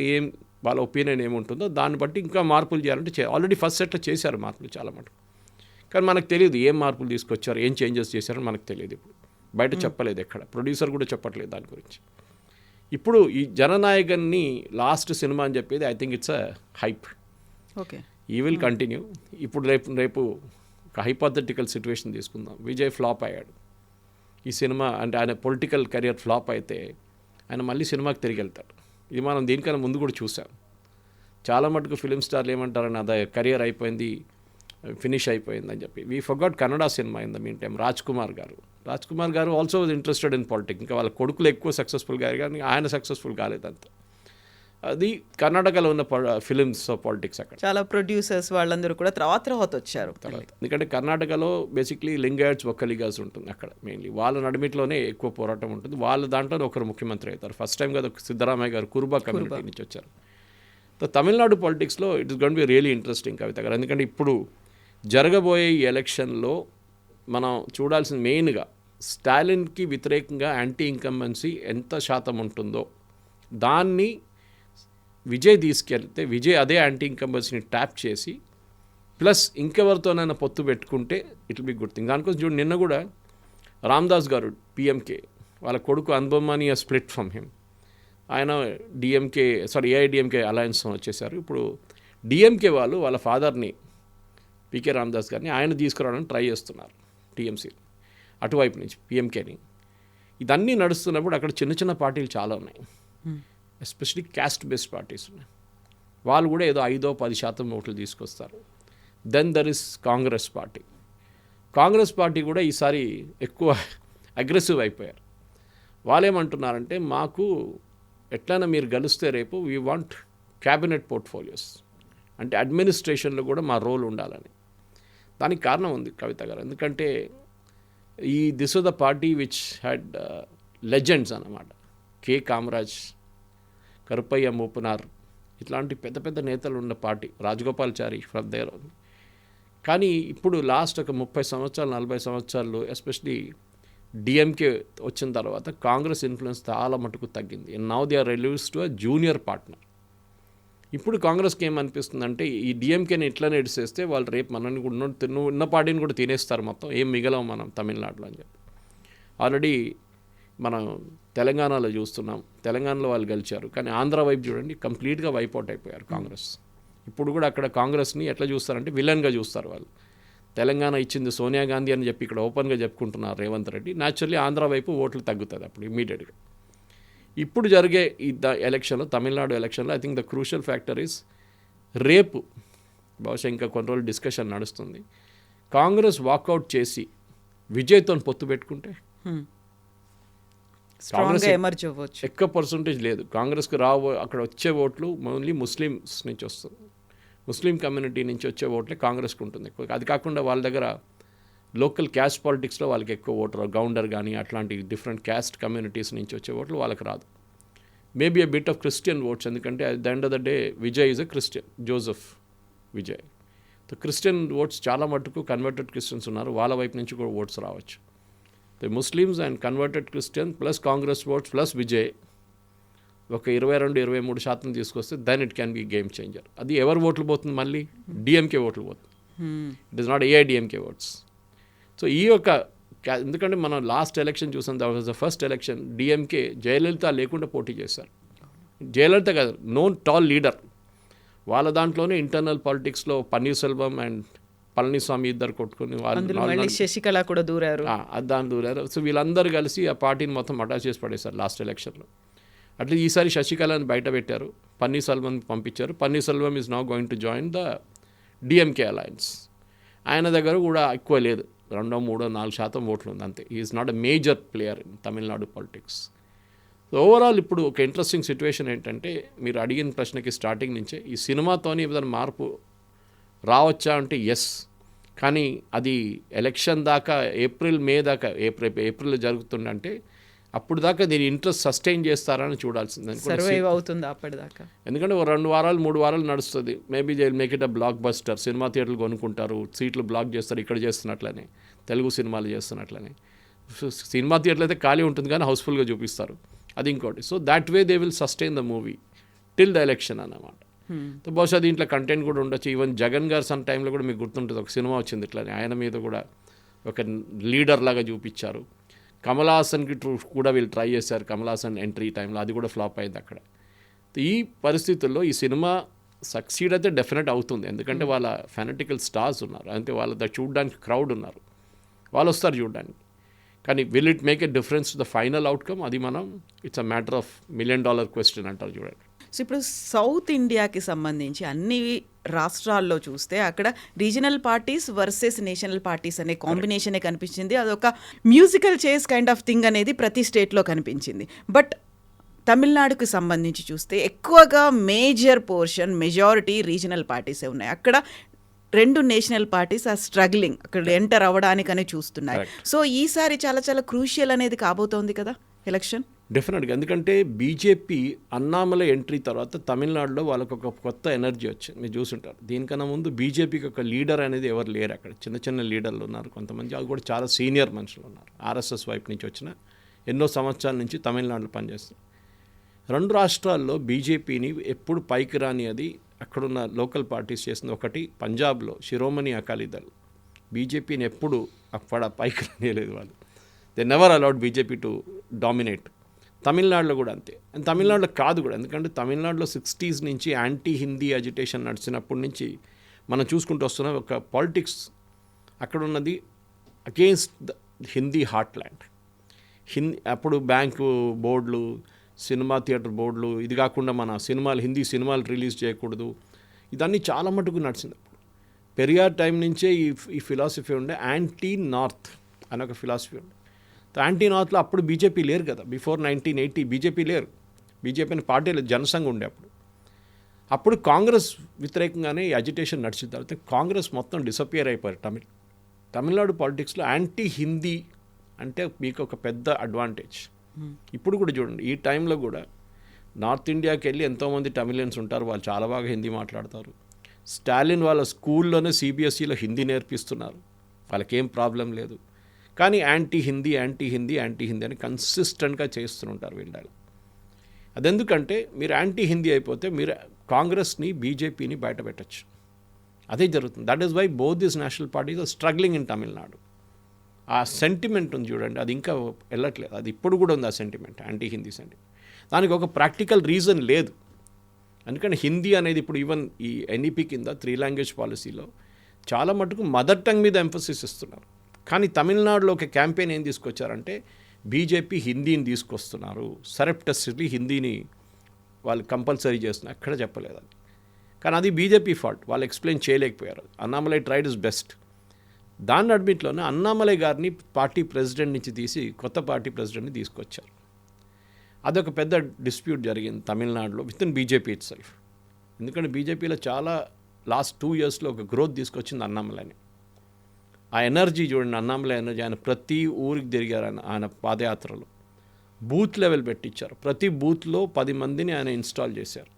వాళ్ళ ఒపీనియన్ ఏముంటుందో దాన్ని బట్టి ఇంకా మార్పులు చేయాలంటే ఆల్రెడీ ఫస్ట్ సెట్లో చేశారు మార్పులు చాలా మటుకు, కానీ మనకు తెలియదు ఏం మార్పులు తీసుకొచ్చారు, ఏం చేంజెస్ చేశారని మనకు తెలియదు. ఇప్పుడు బయట చెప్పలేదు, ఎక్కడ ప్రొడ్యూసర్ కూడా చెప్పట్లేదు దాని గురించి. ఇప్పుడు ఈ జననాయకన్ని లాస్ట్ సినిమా అని చెప్పేది I think it's a hype. Okay, ఈ విల్ కంటిన్యూ. ఇప్పుడు రేపు ఒక హైపోథెటికల్ సిచ్యువేషన్ తీసుకుందాం, విజయ్ ఫ్లాప్ అయ్యాడు ఈ సినిమా, అంటే ఆయన పొలిటికల్ కెరియర్ ఫ్లాప్ అయితే ఆయన మళ్ళీ సినిమాకి తిరిగి వెళ్తాడు. ఇది మనం దీనికన్నా ముందు కూడా చూసాం. చాలా మటుకు ఫిలిం స్టార్లు ఏమంటారని అదే కెరియర్ అయిపోయింది, ఫినిష్ అయిపోయింది అని చెప్పి. We forgot Kannada cinema in the meantime. Raj Kumar garu also was interested in politics. ఇంకా వాళ్ళ కొడుకులు ఎక్కువ సక్సెస్ఫుల్ గారు, కానీ ఆయన సక్సెస్ఫుల్ కాలేదంత. అది కర్ణాటకలో ఉన్న ఫిలిమ్స్ పాలిటిక్స్ అక్కడ. చాలా ప్రొడ్యూసర్స్ వాళ్ళందరూ కూడా తర్వాత వచ్చారు. ఎందుకంటే కర్ణాటకలో బేసిక్లీ లింగాయట్స్ ఒక్కలిగాస్ ఉంటుంది అక్కడ మెయిన్లీ. వాళ్ళ నడిమిట్లోనే ఎక్కువ పోరాటం ఉంటుంది. వాళ్ళ దాంట్లోనే ఒకరు ముఖ్యమంత్రి అవుతారు. ఫస్ట్ టైం కదా సిద్ధరామయ్య గారు కురుబా కమ్యూనిటీ నుంచి వచ్చారు. తమిళనాడు పాలిటిక్స్లో it is going to be really interesting Kavitha garu. ఎందుకంటే ఇప్పుడు జరగబోయే ఈ ఎలక్షన్లో మనం చూడాల్సిన మెయిన్గా స్టాలిన్కి వ్యతిరేకంగా యాంటీ ఇన్కంబెన్సీ ఎంత శాతం ఉంటుందో దాన్ని విజయ్ తీసుకెళ్తే విజయ్ అదే యాంటీ ఇన్కంబెన్సీని ట్యాప్ చేసి ప్లస్ ఇంకెవరితోనైనా పొత్తు పెట్టుకుంటే it will be good thing. దానికోసం చూడు నిన్న కూడా రామ్దాస్ గారు పిఎంకే వాళ్ళ కొడుకు అనుబమాని స్ప్లిట్ ఫ్రమ్ హిమ్. ఆయన ఏఐడిఎంకే అలయన్స్ వచ్చేసారు. ఇప్పుడు డిఎంకే వాళ్ళు వాళ్ళ ఫాదర్ని పికే రామ్దాస్ గారిని ఆయన తీసుకురావడానికి ట్రై చేస్తున్నారు టీఎంసీ అటువైపు నుంచి పిఎంకేని. ఇదన్నీ నడుస్తున్నప్పుడు అక్కడ చిన్న చిన్న పార్టీలు చాలా ఉన్నాయి, ఎస్పెషలీ క్యాస్ట్ బేస్డ్ పార్టీస్ ఉన్నాయి. వాళ్ళు కూడా ఏదో 5-10% ఓట్లు తీసుకొస్తారు. Then there is Congress party. Congress party కూడా ఈసారి ఎక్కువ అగ్రెసివ్ అయిపోయారు. వాళ్ళు ఏమంటున్నారంటే మాకు ఎట్లయినా మీరు గెలిస్తే రేపు వీ వాంట్ క్యాబినెట్ పోర్ట్ఫోలియోస్, అంటే అడ్మినిస్ట్రేషన్లో కూడా మా రోల్ ఉండాలని. దానికి కారణం ఉంది కవిత గారు. ఎందుకంటే this was the party which had legends అన్నమాట. కే కామరాజ్, కరుపయ్య మూపనార్ ఇట్లాంటి పెద్ద పెద్ద నేతలు ఉన్న పార్టీ, రాజగోపాల్చారి ఫ్రమ్ దేర్. కానీ ఇప్పుడు లాస్ట్ ఒక 30 సంవత్సరాలు 40 సంవత్సరాలు ఎస్పెషలీ డిఎంకే వచ్చిన తర్వాత కాంగ్రెస్ ఇన్ఫ్లుయెన్స్ చాలా మటుకు తగ్గింది. Now they are relieves to a junior partner. ఇప్పుడు కాంగ్రెస్కి ఏమనిపిస్తుందంటే ఈ డిఎంకేని ఇట్లనే ఇడిసేస్తే వాళ్ళు రేపు మనల్ని కూడా ఉన్న పార్టీని కూడా తినేస్తారు, మొత్తం ఏం మిగలం మనం తమిళనాడులో అని చెప్పి. ఆల్రెడీ మనం తెలంగాణలో చూస్తున్నాం, తెలంగాణలో వాళ్ళు గెలిచారు. కానీ ఆంధ్ర వైపు చూడండి కంప్లీట్గా వైపౌట్ అయిపోయారు కాంగ్రెస్. ఇప్పుడు కూడా అక్కడ కాంగ్రెస్ని ఎట్లా చూస్తారంటే విలన్గా చూస్తారు వాళ్ళు. తెలంగాణ ఇచ్చింది సోనియా గాంధీ అని చెప్పి ఇక్కడ ఓపెన్గా చెప్పుకుంటున్నారు రేవంత్ రెడ్డి. న్యాచురల్లీ ఆంధ్ర వైపు ఓట్లు తగ్గుతుంది అప్పుడు ఇమ్మీడియట్గా. ఇప్పుడు జరిగే ఈ ఎలక్షన్లో, తమిళనాడు ఎలక్షన్లో I think the crucial factor is రేపు బహుశా ఇంకా కొన్ని రోజులు డిస్కషన్ నడుస్తుంది. కాంగ్రెస్ వాకౌట్ చేసి విజయ్తో పొత్తు పెట్టుకుంటే కాంగ్రెస్ ఎమర్జ్ అవ్వచ్చు. ఎక్కువ పర్సంటేజ్ లేదు కాంగ్రెస్కి అక్కడ వచ్చే ఓట్లు ఓన్లీ ముస్లిమ్స్ నుంచి వస్తుంది. ముస్లిం కమ్యూనిటీ నుంచి వచ్చే ఓట్లే కాంగ్రెస్కి ఉంటుంది ఎక్కువ. అది కాకుండా వాళ్ళ దగ్గర లోకల్ క్యాస్ట్ పాలిటిక్స్లో వాళ్ళకి ఎక్కువ ఓటర్ గౌండర్ కానీ అట్లాంటి డిఫరెంట్ క్యాస్ట్ కమ్యూనిటీస్ నుంచి వచ్చే ఓట్లు వాళ్ళకి రాదు. Maybe a bit of Christian votes, ఎందుకంటే at the end of the day Vijay is a Christian, Joseph Vijay. So Christian votes చాలా మటుకు కన్వర్టెడ్ క్రిస్టియన్స్ ఉన్నారు, వాళ్ళ వైపు నుంచి కూడా ఓట్స్ రావచ్చు. The Muslims and converted Christian plus Congress votes plus Vijay ఒక 22-23% తీసుకొస్తే then it can be game changer. అది ఎవరు ఓట్లు పోతుంది? మళ్ళీ డిఎంకే ఓట్లు పోతుంది. It is not AIADMK votes. So ఈ యొక్క ఎందుకంటే మనం లాస్ట్ ఎలక్షన్ చూసాం, that was the first election DMK Jayalalithaa లేకుండా పోటీ చేశారు. జయలలిత కాదు, నోన్ టాల్ లీడర్. వాళ్ళ దాంట్లోనే ఇంటర్నల్ పాలిటిక్స్లో పన్నీర్ సెల్వం అండ్ పళనిస్వామి ఇద్దరు కొట్టుకుని వాళ్ళు శశికళ కూడా దూరారు, దాన్ని దూరారు. సో వీళ్ళందరూ కలిసి ఆ పార్టీని మొత్తం అటాచ్ చేసి పడేశారు లాస్ట్ ఎలక్షన్లో. అట్లా ఈసారి శశికళని బయట పెట్టారు, పన్నీర్ సెల్వం పంపించారు. Paneer Selvam is now going to join the DMK alliance. ఆయన దగ్గర కూడా ఎక్కువ లేదు, 2-3-4% ఓట్లు ఉంది అంతే. Is not a major player in Tamil Nadu politics. So overall ఇప్పుడు ఒక ఇంట్రెస్టింగ్ సిచ్యువేషన్ ఏంటంటే, మీరు అడిగిన ప్రశ్నకి స్టార్టింగ్ నుంచే ఈ సినిమాతోని ఏదైనా మార్పు రావచ్చా అంటే ఎస్. కానీ అది ఎలక్షన్ దాకా మే దాకా ఏప్రిల్ జరుగుతుందంటే అప్పుడు దాకా దీని ఇంట్రెస్ట్ సస్టైన్ చేస్తారని చూడాల్సింది. సర్వైవ్ అవుతుంది అప్పటిదాకా. ఎందుకంటే 2 వారాలు 3 వారాలు నడుస్తుంది. Maybe they will make it a block buster. Cinema థియేటర్లు కొనుక్కుంటారు, సీట్లు బ్లాక్ చేస్తారు, ఇక్కడ చేస్తున్నట్లనే తెలుగు సినిమాలు చేస్తున్నట్లనే. సినిమా థియేటర్లు అయితే ఖాళీ ఉంటుంది కానీ హౌస్ఫుల్గా చూపిస్తారు, అది ఇంకోటి. So that way they will sustain the movie till the election అన్నమాట. బహుశా దీంట్లో కంటెంట్ కూడా ఉండొచ్చు. ఈవెన్ జగన్ గారు సమ్ టైంలో కూడా మీకు గుర్తుంటుంది, ఒక సినిమా వచ్చింది ఇట్లానే, ఆయన మీద కూడా ఒక లీడర్ లాగా చూపించారు. కమల్ హాసన్కి కూడా వీళ్ళు ట్రై చేశారు, కమల్ హాసన్ ఎంట్రీ టైంలో, అది కూడా ఫ్లాప్ అయింది అక్కడ. ఈ పరిస్థితుల్లో ఈ సినిమా సక్సీడ్ అయితే డెఫినెట్ అవుతుంది, ఎందుకంటే వాళ్ళ ఫెనటికల్ స్టార్స్ ఉన్నారు, అంటే వాళ్ళ చూడడానికి క్రౌడ్ ఉన్నారు, వాళ్ళు వస్తారు చూడడానికి. కానీ will it make a difference to the final outcome? అది మనం it's a matter of $1 million question అంటారు చూడండి. సో ఇప్పుడు సౌత్ ఇండియాకి సంబంధించి అన్ని రాష్ట్రాల్లో చూస్తే అక్కడ regional parties versus national parties అనే కాంబినేషనే కనిపించింది. అదొక మ్యూజికల్ చేస్ కైండ్ ఆఫ్ థింగ్ అనేది ప్రతి స్టేట్లో కనిపించింది. బట్ తమిళనాడుకు సంబంధించి చూస్తే ఎక్కువగా మేజర్ పోర్షన్ మెజారిటీ రీజనల్ పార్టీసే ఉన్నాయి. అక్కడ 2 నేషనల్ పార్టీస్ ఆ స్ట్రగ్లింగ్ అక్కడ ఎంటర్ అవ్వడానికనే చూస్తున్నాయి. సో ఈసారి చాలా చాలా క్రూషియల్ అనేది కాబోతోంది కదా ఎలక్షన్. డెఫినెట్గా, ఎందుకంటే బీజేపీ అన్నామలై ఎంట్రీ తర్వాత తమిళనాడులో వాళ్ళకు ఒక కొత్త ఎనర్జీ వచ్చింది. మీరు చూసుంటారు, దీనికన్నా ముందు బీజేపీకి ఒక లీడర్ అనేది ఎవరు లేరు. అక్కడ చిన్న చిన్న లీడర్లు ఉన్నారు కొంతమంది, అది కూడా చాలా సీనియర్ మనుషులు ఉన్నారు. ఆర్ఎస్ఎస్ వైపు నుంచి వచ్చిన ఎన్నో సంవత్సరాల నుంచి తమిళనాడులో పనిచేస్తారు. 2 రాష్ట్రాల్లో బీజేపీని ఎప్పుడు పైకి రాని అది అక్కడున్న లోకల్ పార్టీస్ చేసింది. ఒకటి పంజాబ్లో శిరోమణి అకాలీదళ్ బీజేపీని ఎప్పుడు అక్కడ పైకి రానియలేదు. వాళ్ళు they never allowed BJP to dominate. తమిళనాడులో కూడా అంతే. అండ్ తమిళనాడులో కాదు కూడా, ఎందుకంటే తమిళనాడులో 60s నుంచి యాంటీ హిందీ అజిటేషన్ నడిచినప్పటి నుంచి మనం చూసుకుంటూ వస్తున్నాం. ఒక పాలిటిక్స్ అక్కడ ఉన్నది against the Hindi heart land. అప్పుడు బ్యాంకు బోర్డులు, సినిమా థియేటర్ బోర్డులు, ఇది కాకుండా మన సినిమాలు, హిందీ సినిమాలు రిలీజ్ చేయకూడదు, ఇదన్నీ చాలా మటుకు నడిచింది. అప్పుడు పెరియార్ టైం నుంచే ఈ ఫిలాసఫీ ఉండే. యాంటీ నార్త్ అనే ఒక ఫిలాసఫీ ఉండే. యాంటీ నార్త్లో అప్పుడు బీజేపీ లేరు కదా. బిఫోర్ 1980 బీజేపీ లేరు. బీజేపీ అనే పార్టీ లేదు, జనసంఘ్ ఉండే. అప్పుడు కాంగ్రెస్ వ్యతిరేకంగానే ఈ అజిటేషన్ నడిచిన తర్వాత కాంగ్రెస్ మొత్తం డిసపియర్ అయిపోయారు. తమిళనాడు పాలిటిక్స్లో యాంటీ హిందీ అంటే మీకు ఒక పెద్ద అడ్వాంటేజ్. ఇప్పుడు కూడా చూడండి, ఈ టైంలో కూడా నార్త్ ఇండియాకి వెళ్ళి ఎంతోమంది తమిళియన్స్ ఉంటారు, వాళ్ళు చాలా బాగా హిందీ మాట్లాడతారు. స్టాలిన్ వాళ్ళ స్కూల్లోనే సిబిఎస్ఈలో హిందీ నేర్పిస్తున్నారు, వాళ్ళకేం ప్రాబ్లం లేదు. కానీ యాంటీ హిందీ అని కన్సిస్టెంట్గా చేస్తుంటారు వీళ్ళు. అదెందుకంటే మీరు యాంటీ హిందీ అయిపోతే మీరు కాంగ్రెస్ని బీజేపీని బయట పెట్టచ్చు. అదే జరుగుతుంది. That is why both this national parties are struggling in Tamil Nadu. ఆ సెంటిమెంట్ ఉంది చూడండి, అది ఇంకా వెళ్ళట్లేదు. అది ఇప్పుడు కూడా ఉంది ఆ సెంటిమెంట్, యాంటీ హిందీ సెంటిమెంట్. దానికి ఒక ప్రాక్టికల్ రీజన్ లేదు. అందుకని హిందీ అనేది ఇప్పుడు ఈవెన్ ఈ ఎన్ఈపీ కింద 3 లాంగ్వేజ్ పాలసీలో చాలా మటుకు మదర్ టంగ్ మీద ఎంఫసిస్ ఇస్తున్నారు. కానీ తమిళనాడులో ఒక క్యాంపెయిన్ ఏం తీసుకొచ్చారంటే బీజేపీ హిందీని తీసుకొస్తున్నారు, సరెప్టస్లీ హిందీని వాళ్ళు కంపల్సరీ చేస్తున్నారు. ఎక్కడ చెప్పలేదు అది. కానీ అది బీజేపీ ఫాల్ట్, వాళ్ళు ఎక్స్ప్లెయిన్ చేయలేకపోయారు. Annamalai tried is best. దాని అడ్మిట్లోనే అన్నామలై గారిని పార్టీ ప్రెసిడెంట్ నుంచి తీసి కొత్త పార్టీ ప్రెసిడెంట్ని తీసుకొచ్చారు. అదొక పెద్ద డిస్ప్యూట్ జరిగింది తమిళనాడులో with in BJP it self. ఎందుకంటే బీజేపీలో చాలా లాస్ట్ 2 yearsలో ఒక గ్రోత్ తీసుకొచ్చింది అన్నామలైని. ఆ ఎనర్జీ చూడండి, అన్నామలై ఎనర్జీ. ఆయన ప్రతి ఊరికి తిరిగారు. ఆయన పాదయాత్రలో బూత్ లెవెల్ పెట్టించారు. ప్రతి బూత్లో 10 మందిని ఆయన ఇన్స్టాల్ చేశారు.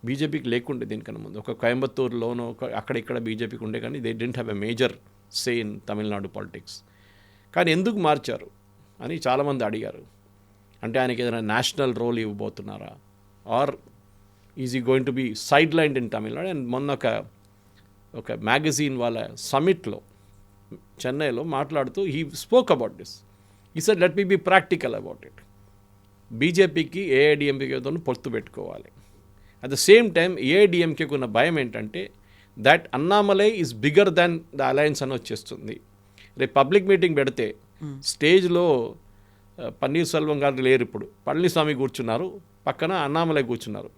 బీజేపీకి లేకుండే దీనికన్నా ముందు. ఒక కోయంబత్తూరులోనో అక్కడిక్కడ బీజేపీకి ఉండే, కానీ they didn't have a major say in Tamil Nadu politics. కానీ ఎందుకు మార్చారు అని చాలామంది అడిగారు. అంటే ఆయనకి ఏదైనా నేషనల్ రోల్ ఇవ్వబోతున్నారా, or is he going to be sidelined in Tamil Nadu. And మొన్న ఒక మ్యాగజైన్ వాళ్ళ సమిట్లో చెన్నైలో మాట్లాడుతూ he spoke about this. He said let me be practical about it. బీజేపీకి ఏఐడిఎంకేతో పొత్తు పెట్టుకోవాలి. అట్ ద సేమ్ టైం ఏఐడిఎంకేకి ఉన్న భయం ఏంటంటే that Annamalai is bigger than the alliance అని వచ్చేస్తుంది. రేపు పబ్లిక్ మీటింగ్ పెడితే స్టేజ్లో పన్నీర్ సెల్వం గారు లేరు, ఇప్పుడు పళనిస్వామి కూర్చున్నారు, పక్కన అన్నామలై కూర్చున్నారు.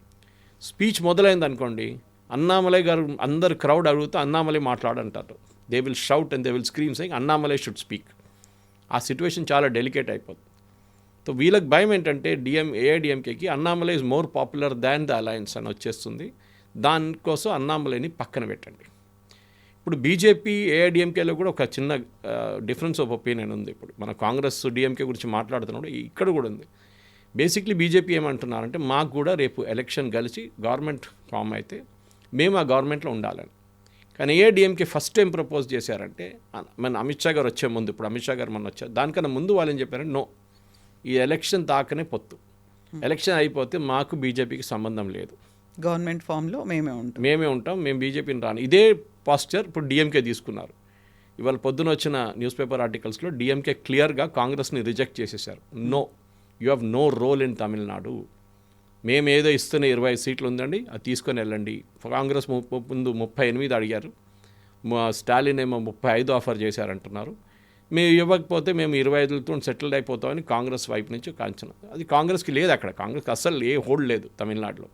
స్పీచ్ మొదలైంది అనుకోండి, అన్నామలై గారు అందరు క్రౌడ్ అడుగుతూ అన్నామలై మాట్లాడంటారు. They will shout and they will scream saying Annamalai should speak. ఆ సిచ్యువేషన్ చాలా డెలికేట్ అయిపోతుంది. సో వీళ్ళకి భయం ఏంటంటే ఏఐడిఎంకేకి Annamalai is more popular than the alliance అని వచ్చేస్తుంది. దానికోసం అన్నామలైని పక్కన పెట్టండి. ఇప్పుడు బీజేపీ ఏఐడిఎంకేలో కూడా ఒక చిన్న డిఫరెన్స్ ఆఫ్ ఒపీనియన్ ఉంది. ఇప్పుడు మన కాంగ్రెస్ డిఎంకే గురించి మాట్లాడుతున్నప్పుడు ఇక్కడ కూడా ఉంది. బేసిక్లీ బీజేపీ ఏమంటున్నారంటే మాకు కూడా రేపు ఎలక్షన్ కలిసి గవర్నమెంట్ ఫామ్ అయితే మేము ఆ గవర్నమెంట్లో ఉండాలని. కానీ ఏఐడిఎంకే ఫస్ట్ టైం ప్రపోజ్ చేశారంటే మన అమిత్ షా గారు వచ్చే ముందు, ఇప్పుడు అమిత్ షా గారు మొన్న వచ్చారు, దానికన్నా ముందు వాళ్ళు ఏం చెప్పారంటే నో, ఈ ఎలక్షన్ తాకనే పొత్తు, ఎలక్షన్ అయిపోతే మాకు బీజేపీకి సంబంధం లేదు, గవర్నమెంట్ ఫామ్లో మేమే ఉంటాం, మేము బీజేపీని రాను. ఇదే పాస్చర్ ఇప్పుడు డిఎంకే తీసుకున్నారు. ఇవాళ పొద్దున వచ్చిన న్యూస్ పేపర్ ఆర్టికల్స్లో డిఎంకే క్లియర్గా కాంగ్రెస్ని రిజెక్ట్ చేసేసారు. No, you have no role in Tamil Nadu. మేము ఏదో ఇస్తున్న 20 సీట్లు ఉందండి, అది తీసుకొని వెళ్ళండి. కాంగ్రెస్ ముందు 38 అడిగారు, స్టాలిన్ ఏమో 35 ఆఫర్ చేశారంటున్నారు. మేము ఇవ్వకపోతే మేము 25లతో సెటిల్డ్ అయిపోతామని కాంగ్రెస్ వైపు నుంచి కాంచన. అది కాంగ్రెస్కి లేదు, అక్కడ కాంగ్రెస్కి అస్సలు ఏ హోల్డ్ లేదు తమిళనాడులో.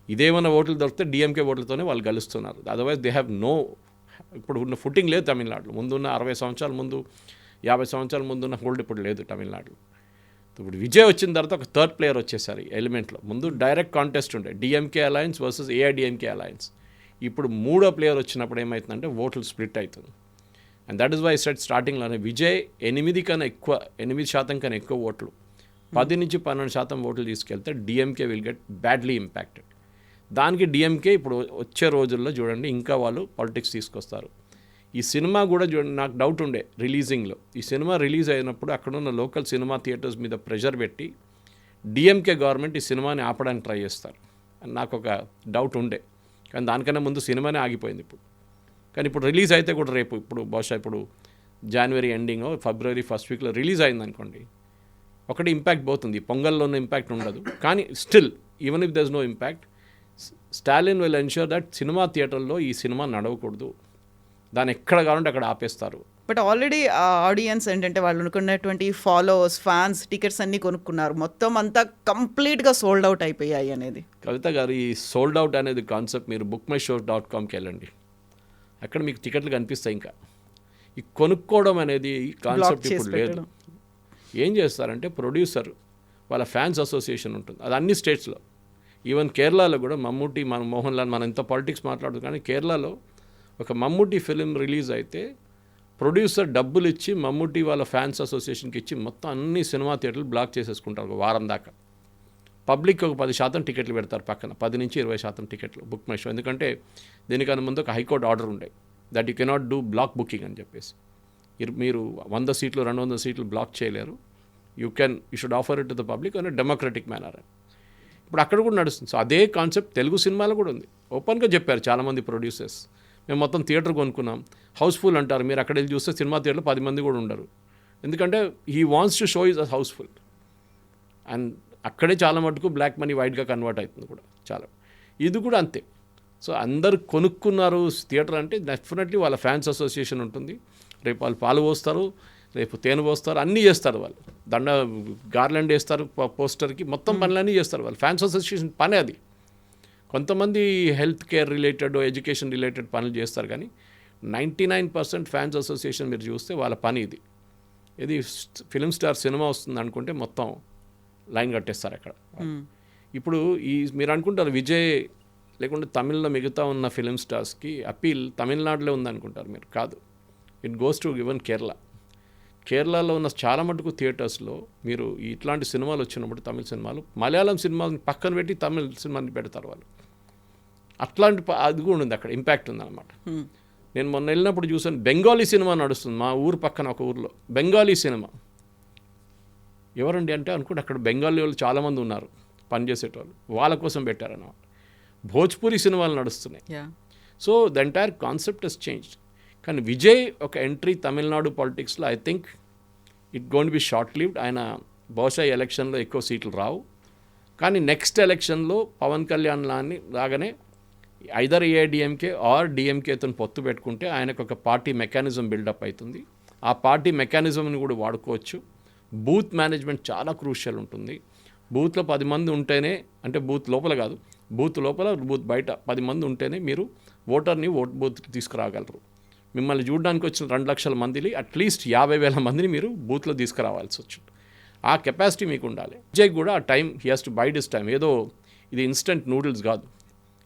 ఇదేమైనా ఓట్లు దొరికితే డిఎంకే ఓట్లతోనే వాళ్ళు గెలుస్తున్నారు. అదర్వైజ్ దే హ్యావ్ నో, ఇప్పుడు ఉన్న ఫుటింగ్ లేదు తమిళనాడులో. ముందున్న 60 సంవత్సరాల ముందు 50 సంవత్సరాల ముందున్న హోల్డ్ ఇప్పుడు లేదు తమిళనాడులో. ఇప్పుడు విజయ్ వచ్చిన తర్వాత ఒక థర్డ్ ప్లేయర్ వచ్చేసారు ఈ ఎలిమెంట్లో. ముందు డైరెక్ట్ కాంటెస్ట్ ఉండే DMK alliance versus AIADMK alliance. ఇప్పుడు మూడో ప్లేయర్ వచ్చినప్పుడు ఏమవుతుందంటే ఓట్లు స్ప్లిట్ అవుతుంది. And that is why set స్టార్టింగ్లోనే విజయ్ 8% కన్నా ఎక్కువ ఓట్లు 10 నుంచి 12% ఓట్లు తీసుకెళ్తే DMK will get badly impacted. దానికి డిఎంకే ఇప్పుడు వచ్చే రోజుల్లో చూడండి ఇంకా వాళ్ళు పాలిటిక్స్ తీసుకొస్తారు. ఈ సినిమా కూడా చూడండి, నాకు డౌట్ ఉండే రిలీజింగ్లో. ఈ సినిమా రిలీజ్ అయినప్పుడు అక్కడున్న లోకల్ సినిమా థియేటర్స్ మీద ప్రెషర్ పెట్టి డిఎంకే గవర్నమెంట్ ఈ సినిమాని ఆపడానికి ట్రై చేస్తారు అని నాకు ఒక డౌట్ ఉండే. కానీ దానికన్నా ముందు సినిమానే ఆగిపోయింది ఇప్పుడు. కానీ ఇప్పుడు రిలీజ్ అయితే కూడా రేపు ఇప్పుడు బహుశా ఇప్పుడు జనవరి ఎండింగ్ ఫిబ్రవరి ఫస్ట్ వీక్లో రిలీజ్ అయింది అనుకోండి, ఒకటి ఇంపాక్ట్ పోతుంది. పొంగల్లో ఉన్న ఇంపాక్ట్ ఉండదు. కానీ still even if there is no impact, Stalin will ensure that cinema థియేటర్లో ఈ సినిమా నడవకూడదు, దాన్ని ఎక్కడ కావాలంటే అక్కడ ఆపేస్తారు. బట్ ఆల్రెడీ ఆడియన్స్ ఏంటంటే వాళ్ళు అనుకున్నటువంటి ఫాలోవర్స్, ఫ్యాన్స్ టికెట్స్ అన్నీ కొనుక్కున్నారు, మొత్తం అంతా కంప్లీట్గా సోల్డ్ అవుట్ అయిపోయాయి అనేది. కవిత గారు, ఈ సోల్డ్ అవుట్ అనేది కాన్సెప్ట్ మీరు bookmyshow.comకి వెళ్ళండి, అక్కడ మీకు టికెట్లు కనిపిస్తాయి. ఇంకా ఈ కొనుక్కోవడం అనేది కాన్సెప్ట్ ఇప్పుడు లేదు. ఏం చేస్తారంటే ప్రొడ్యూసర్ వాళ్ళ ఫ్యాన్స్ అసోసియేషన్ ఉంటుంది, అది అన్ని స్టేట్స్లో. ఈవెన్ కేరళలో కూడా మమ్మూటి, మన మోహన్ లాల్, మనం ఎంత పాలిటిక్స్ మాట్లాడుతుంది కానీ కేరళలో ఒక మమ్మూటి ఫిలిం రిలీజ్ అయితే ప్రొడ్యూసర్ డబ్బులు ఇచ్చి మమ్మూటి వాళ్ళ ఫ్యాన్స్ అసోసియేషన్కి ఇచ్చి మొత్తం అన్ని సినిమా థియేటర్లు బ్లాక్ చేసేసుకుంటారు ఒక వారం దాకా. పబ్లిక్ ఒక 10% టికెట్లు పెడతారు పక్కన, 10 నుంచి 20% టికెట్లు బుక్ మై షో. ఎందుకంటే దీనికన్నా ముందు ఒక హైకోర్టు ఆర్డర్ ఉండే that you cannot do block booking అని చెప్పేసి. మీరు 100 సీట్లు 200 సీట్లు బ్లాక్ చేయలేరు, you should offer it to the public అనే డెమోక్రటిక్ మేనర్ అని. ఇప్పుడు అక్కడ కూడా నడుస్తుంది. సో అదే కాన్సెప్ట్ తెలుగు సినిమాలో కూడా ఉంది. ఓపెన్గా చెప్పారు చాలామంది ప్రొడ్యూసర్స్, మేము మొత్తం థియేటర్ కొనుక్కున్నాం, హౌస్ఫుల్ అంటారు. మీరు అక్కడ వెళ్ళి చూస్తే సినిమా థియేటర్లో 10 మంది కూడా ఉండరు. ఎందుకంటే he wants to show is a house full. అండ్ అక్కడే చాలా మటుకు బ్లాక్ మనీ వైట్గా కన్వర్ట్ అవుతుంది కూడా చాలా. ఇది కూడా అంతే. సో అందరు కొనుక్కున్నారు థియేటర్ అంటే డెఫినెట్లీ వాళ్ళ ఫ్యాన్స్ అసోసియేషన్ ఉంటుంది. రేపు వాళ్ళు పాలు పోస్తారు, రేపు తేనె పోస్తారు, అన్నీ చేస్తారు వాళ్ళు. గార్లాండ్ వేస్తారు పోస్టర్కి, మొత్తం పనులన్నీ చేస్తారు వాళ్ళు. ఫ్యాన్స్ అసోసియేషన్ పనే అది. కొంతమంది health care related, education related పనులు చేస్తారు, కానీ 99% ఫ్యాన్స్ అసోసియేషన్ మీరు చూస్తే వాళ్ళ పని ఇది. ఇది ఫిలిం స్టార్ సినిమా వస్తుంది అనుకుంటే మొత్తం లైన్ కట్టేస్తారు అక్కడ. ఇప్పుడు మీరు అనుకుంటారు విజయ్ లేకుంటే తమిళ్లో మిగతా ఉన్న ఫిలిం స్టార్స్కి అపీల్ తమిళనాడులో ఉందనుకుంటారు మీరు. కాదు, ఇట్ గోస్ టు ఈవెన్ కేరళలో ఉన్న చాలా మటుకు థియేటర్స్లో మీరు ఇట్లాంటి సినిమాలు వచ్చినప్పుడు, తమిళ సినిమాలు, మలయాళం సినిమాని పక్కన పెట్టి తమిళ సినిమాని పెడతారు వాళ్ళు. అట్లాంటి అది కూడా ఉంది అక్కడ, ఇంపాక్ట్ ఉందన్నమాట. నేను మొన్న వెళ్ళినప్పుడు చూసాను, బెంగాలీ సినిమా నడుస్తుంది మా ఊరు పక్కన ఒక ఊరిలో. బెంగాలీ సినిమా ఎవరండి అంటే అనుకుంటే అక్కడ బెంగాలీ వాళ్ళు చాలామంది ఉన్నారు పనిచేసేటోళ్ళు, వాళ్ళ కోసం పెట్టారన్నమాట. భోజ్పురి సినిమాలు నడుస్తున్నాయి. So the entire concept has changed. కానీ విజయ్ ఒక ఎంట్రీ తమిళనాడు పాలిటిక్స్లో I think it gonna be short lived. ఆయన బహుశా ఎలక్షన్లో ఎక్కువ సీట్లు రావు, కానీ నెక్స్ట్ ఎలక్షన్లో పవన్ కళ్యాణ్ లాగానే ఐదర్ ఏఐడిఎంకే ఆర్ డిఎంకేతో పొత్తు పెట్టుకుంటే ఆయనకు ఒక పార్టీ మెకానిజం బిల్డప్ అవుతుంది. ఆ పార్టీ మెకానిజంని కూడా వాడుకోవచ్చు. బూత్ మేనేజ్మెంట్ చాలా క్రూషియల్ ఉంటుంది. బూత్లో 10 మంది ఉంటేనే, అంటే బూత్ లోపల కాదు, బూత్ లోపల బూత్ బయట 10 మంది ఉంటేనే మీరు ఓటర్ని ఓట్ బూత్ తీసుకురాగలరు. మిమ్మల్ని చూడడానికి వచ్చిన 2 లక్షల మందిని అట్లీస్ట్ 50,000 మందిని మీరు బూత్లో తీసుకురావాల్సి వచ్చింది. ఆ కెపాసిటీ మీకు ఉండాలి. విజయ్ కూడా ఆ time he has to bide his time. ఏదో ఇది ఇన్స్టెంట్ నూడిల్స్ కాదు,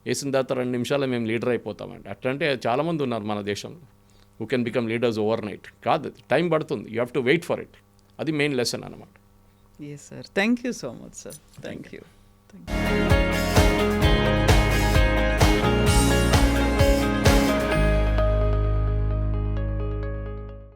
వేసిన తర్వాత 2 నిమిషాల్లో మేము లీడర్ అయిపోతామండి అట్లంటే చాలామంది ఉన్నారు మన దేశంలో who can become leaders overnight. కాదు, టైం పడుతుంది. You have to wait for it. అది మెయిన్ లెసన్ అన్నమాట. Yes sir, thank you so much sir. Thank you.